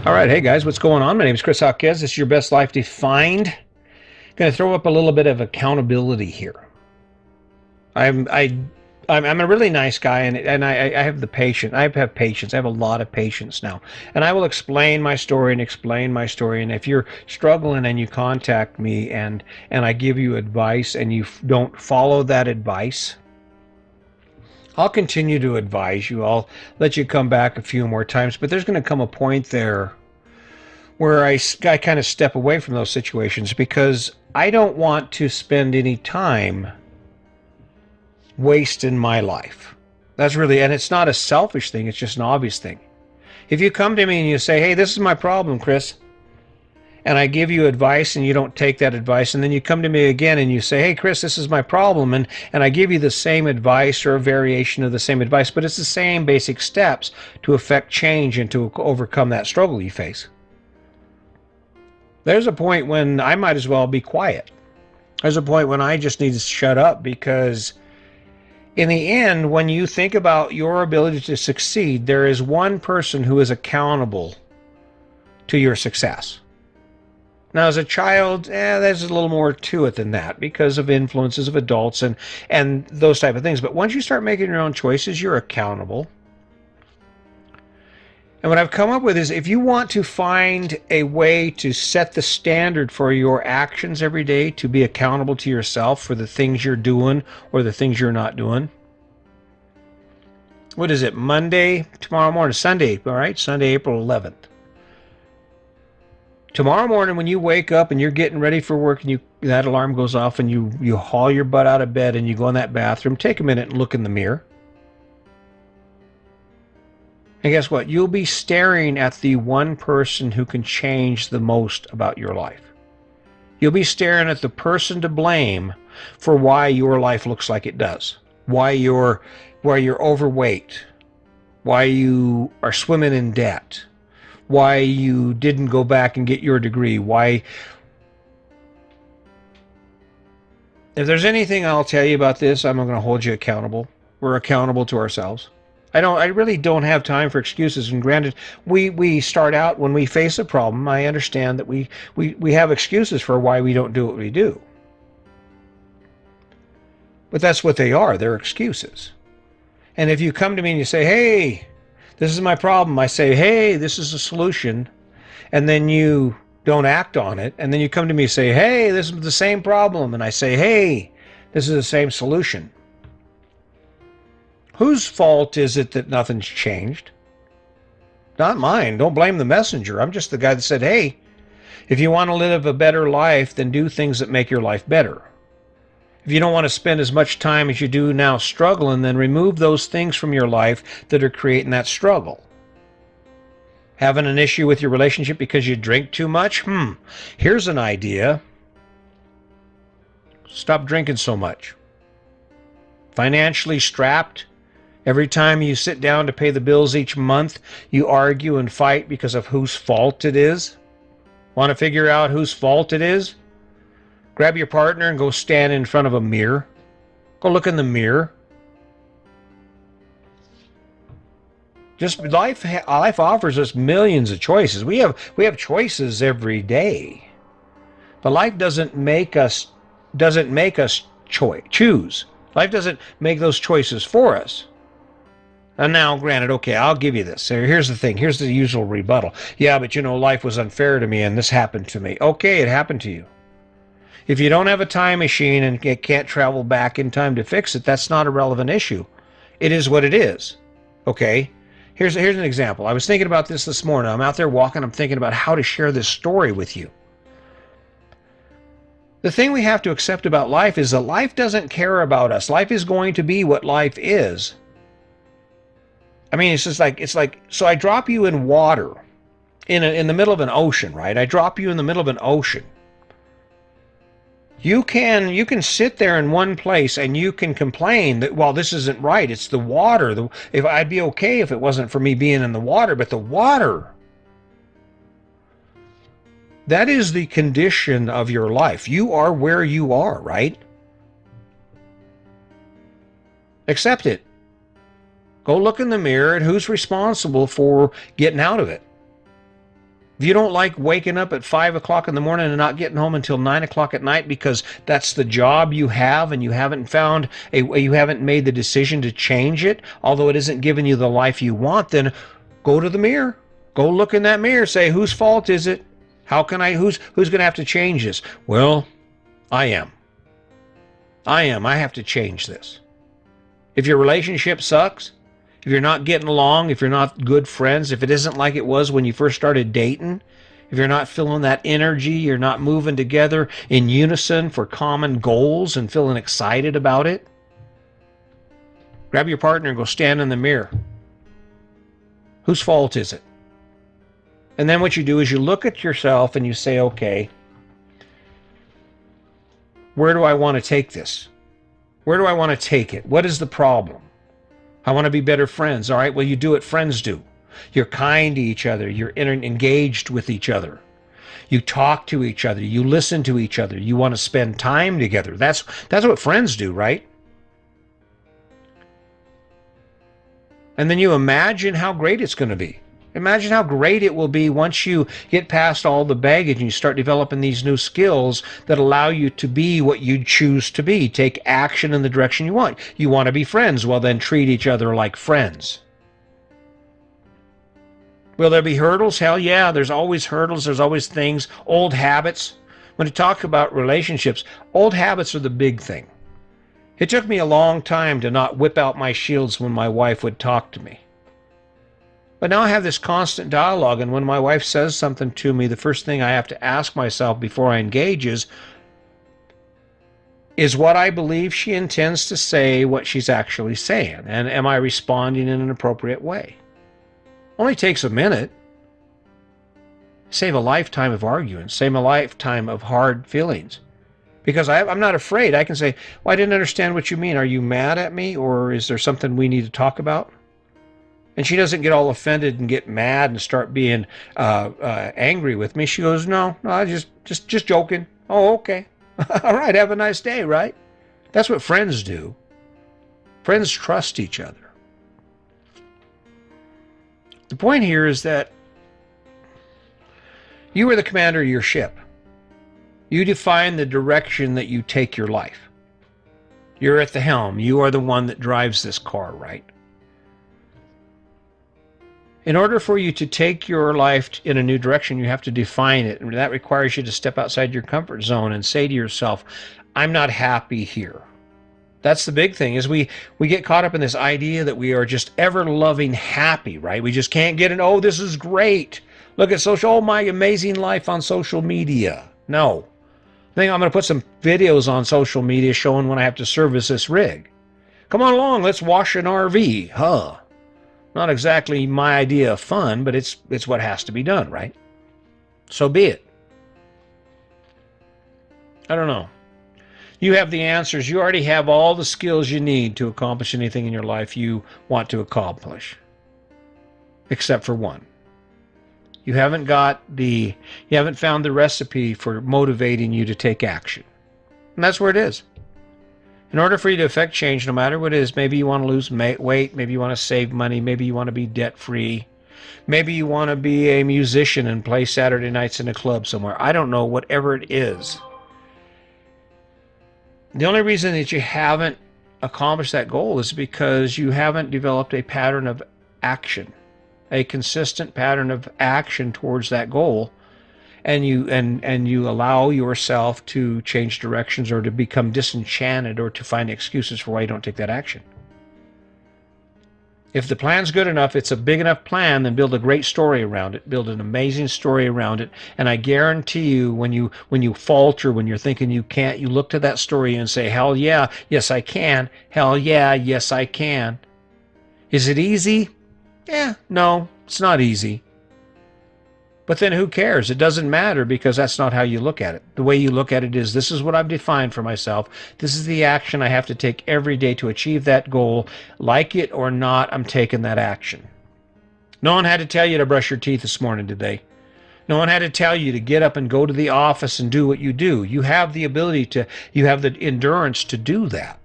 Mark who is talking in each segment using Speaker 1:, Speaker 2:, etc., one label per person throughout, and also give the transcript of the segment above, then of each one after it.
Speaker 1: All right, hey guys, what's going on? My name is Chris Hawkes. This is your best life defined. Going to throw up a little bit of accountability here. I'm I I'm a really nice guy, and I have the patience. I have patience. I have a lot of patience now, and I will explain my story and explain my story. And if you're struggling and you contact me and I give you advice and you don't follow that advice, I'll continue to advise you. I'll let you come back a few more times, but there's going to come a point there where I kind of step away from those situations because I don't want to spend any time wasting my life. That's really, and it's not a selfish thing, it's just an obvious thing. If you come to me and you say, hey, this is my problem, Chris, and I give you advice and you don't take that advice, and then you come to me again and you say, hey, Chris, this is my problem, and I give you the same advice or a variation of the same advice, but it's the same basic steps to affect change and to overcome that struggle you face. There's a point when I might as well be quiet. There's a point when I just need to shut up because in the end, when you think about your ability to succeed, there is one person who is accountable to your success. Now, as a child, there's a little more to it than that because of influences of adults and those type of things. But once you start making your own choices, you're accountable. And what I've come up with is if you want to find a way to set the standard for your actions every day, to be accountable to yourself for the things you're doing or the things you're not doing. What is it? Monday, tomorrow morning, Sunday, all right? Sunday, April 11th. Tomorrow morning when you wake up and you're getting ready for work and that alarm goes off and you haul your butt out of bed and you go in that bathroom, take a minute and look in the mirror. And guess what? You'll be staring at the one person who can change the most about your life. You'll be staring at the person to blame for why your life looks like it does. Why you're overweight. Why you are swimming in debt. Why you didn't go back and get your degree. Why. If there's anything I'll tell you about this, I'm going to hold you accountable. We're accountable to ourselves. I really don't have time for excuses. And granted, we start out when we face a problem. I understand that we have excuses for why we don't do what we do. But that's what they are. They're excuses. And if you come to me and you say, hey, this is my problem, I say, hey, this is a solution, and then you don't act on it, and then you come to me and say, hey, this is the same problem, and I say, hey, this is the same solution. Whose fault is it that nothing's changed? Not mine. Don't blame the messenger. I'm just the guy that said, hey, if you want to live a better life, then do things that make your life better. If you don't want to spend as much time as you do now struggling, then remove those things from your life that are creating that struggle. Having an issue with your relationship because you drink too much? Here's an idea. Stop drinking so much. Financially strapped? Every time you sit down to pay the bills each month, you argue and fight because of whose fault it is? Want to figure out whose fault it is? Grab your partner and go stand in front of a mirror. Go look in the mirror. Just life offers us millions of choices. We have choices every day. But life doesn't make us choose. Life doesn't make those choices for us. And now, granted, okay, I'll give you this. Here's the thing. Here's the usual rebuttal. Yeah, but life was unfair to me and this happened to me. Okay, it happened to you. If you don't have a time machine and can't travel back in time to fix it, that's not a relevant issue. It is what it is. Okay? Here's an example. I was thinking about this morning. I'm out there walking. I'm thinking about how to share this story with you. The thing we have to accept about life is that life doesn't care about us. Life is going to be what life is. I mean, it's like, so I drop you in water, in the middle of an ocean, right? I drop you in the middle of an ocean. You can sit there in one place and you can complain that, well, this isn't right. It's the water. If I'd be okay if it wasn't for me being in the water, but the water, that is the condition of your life. You are where you are, right? Accept it. Go look in the mirror at who's responsible for getting out of it. If you don't like waking up at 5 o'clock in the morning and not getting home until 9 o'clock at night because that's the job you have and you haven't found you haven't made the decision to change it, although it isn't giving you the life you want, then go to the mirror. Go look in that mirror. Say, whose fault is it? Who's going to have to change this? Well, I am. I have to change this. If your relationship sucks, if you're not getting along, if you're not good friends, if it isn't like it was when you first started dating, if you're not feeling that energy, you're not moving together in unison for common goals and feeling excited about it, grab your partner and go stand in the mirror. Whose fault is it? And then what you do is you look at yourself and you say, okay, where do I want to take this? Where do I want to take it? What is the problem? I want to be better friends. All right, well, you do what friends do. You're kind to each other. You're engaged with each other. You talk to each other. You listen to each other. You want to spend time together. That's what friends do, right? And then you imagine how great it's going to be. Imagine how great it will be once you get past all the baggage and you start developing these new skills that allow you to be what you choose to be. Take action in the direction you want. You want to be friends, well then treat each other like friends. Will there be hurdles? Hell yeah, there's always hurdles, there's always things, old habits. When you talk about relationships, old habits are the big thing. It took me a long time to not whip out my shields when my wife would talk to me. But now I have this constant dialogue, and when my wife says something to me, the first thing I have to ask myself before I engage is what I believe she intends to say what she's actually saying? And am I responding in an appropriate way? Only takes a minute. Save a lifetime of arguing, save a lifetime of hard feelings. Because I'm not afraid. I can say, well, I didn't understand what you mean. Are you mad at me, or is there something we need to talk about? And she doesn't get all offended and get mad and start being angry with me. She goes, no, just joking. Oh, okay. All right, have a nice day, right? That's what friends do. Friends trust each other. The point here is that you are the commander of your ship. You define the direction that you take your life. You're at the helm. You are the one that drives this car, right? In order for you to take your life in a new direction, you have to define it. And that requires you to step outside your comfort zone and say to yourself, I'm not happy here. That's the big thing, is we get caught up in this idea that we are just ever-loving happy, right? We just can't get oh, this is great. Look at oh, my amazing life on social media. No. I think I'm going to put some videos on social media showing when I have to service this rig. Come on along, let's wash an RV. Huh. Not exactly my idea of fun, but it's what has to be done, right? So be it. I don't know. You have the answers. You already have all the skills you need to accomplish anything in your life you want to accomplish. Except for one. You haven't found the recipe for motivating you to take action. And that's where it is. In order for you to affect change, no matter what it is, maybe you want to lose weight, maybe you want to save money, maybe you want to be debt-free, maybe you want to be a musician and play Saturday nights in a club somewhere. I don't know, whatever it is. The only reason that you haven't accomplished that goal is because you haven't developed a pattern of action, a consistent pattern of action towards that goal. And you allow yourself to change directions or to become disenchanted or to find excuses for why you don't take that action. If the plan's good enough, it's a big enough plan, then build a great story around it. Build an amazing story around it. And I guarantee you, when you falter, when you're thinking you can't, you look to that story and say, hell yeah, yes I can. Hell yeah, yes I can. Is it easy? No, it's not easy. But then who cares? It doesn't matter, because that's not how you look at it. The way you look at it is, this is what I've defined for myself. This is the action I have to take every day to achieve that goal. Like it or not, I'm taking that action. No one had to tell you to brush your teeth this morning, did they? No one had to tell you to get up and go to the office and do what you do. You have the ability to, you have the endurance to do that.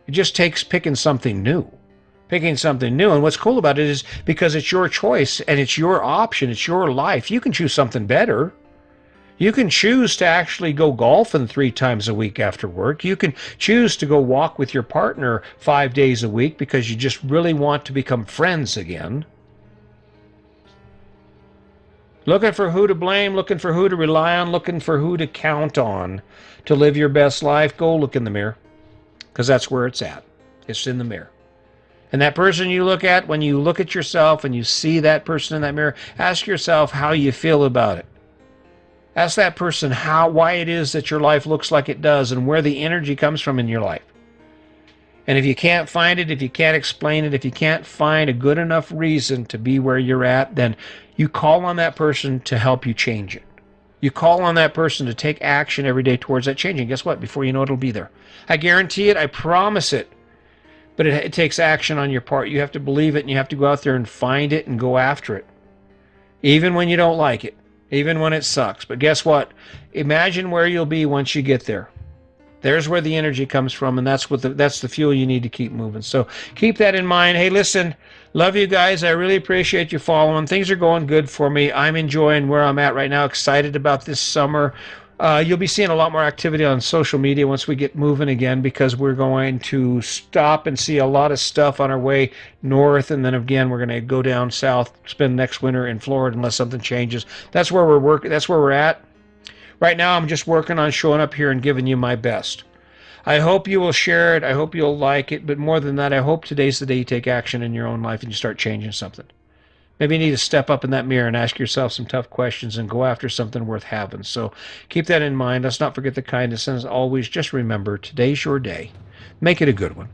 Speaker 1: It just takes picking something new. picking something new. And what's cool about it is because it's your choice and it's your option, it's your life. You can choose something better. You can choose to actually go golfing 3 times a week after work. You can choose to go walk with your partner 5 days a week because you just really want to become friends again. Looking for who to blame, looking for who to rely on, looking for who to count on to live your best life. Go look in the mirror, because that's where it's at. It's in the mirror. And that person you look at, when you look at yourself and you see that person in that mirror, ask yourself how you feel about it. Ask that person why it is that your life looks like it does and where the energy comes from in your life. And if you can't find it, if you can't explain it, if you can't find a good enough reason to be where you're at, then you call on that person to help you change it. You call on that person to take action every day towards that change. And guess what? Before you know it, it'll be there. I guarantee it. I promise it. But it takes action on your part. You have to believe it, and you have to go out there and find it and go after it. Even when you don't like it. Even when it sucks. But guess what? Imagine where you'll be once you get there. There's where the energy comes from, and that's the fuel you need to keep moving. So keep that in mind. Hey, listen, love you guys. I really appreciate you following. Things are going good for me. I'm enjoying where I'm at right now. Excited about this summer. You'll be seeing a lot more activity on social media once we get moving again, because we're going to stop and see a lot of stuff on our way north, and then again we're going to go down south, spend next winter in Florida unless something changes. That's where we're working. That's where we're at. Right now I'm just working on showing up here and giving you my best. I hope you will share it. I hope you'll like it. But more than that, I hope today's the day you take action in your own life and you start changing something. Maybe you need to step up in that mirror and ask yourself some tough questions and go after something worth having. So keep that in mind. Let's not forget the kindness. And as always, just remember, today's your day. Make it a good one.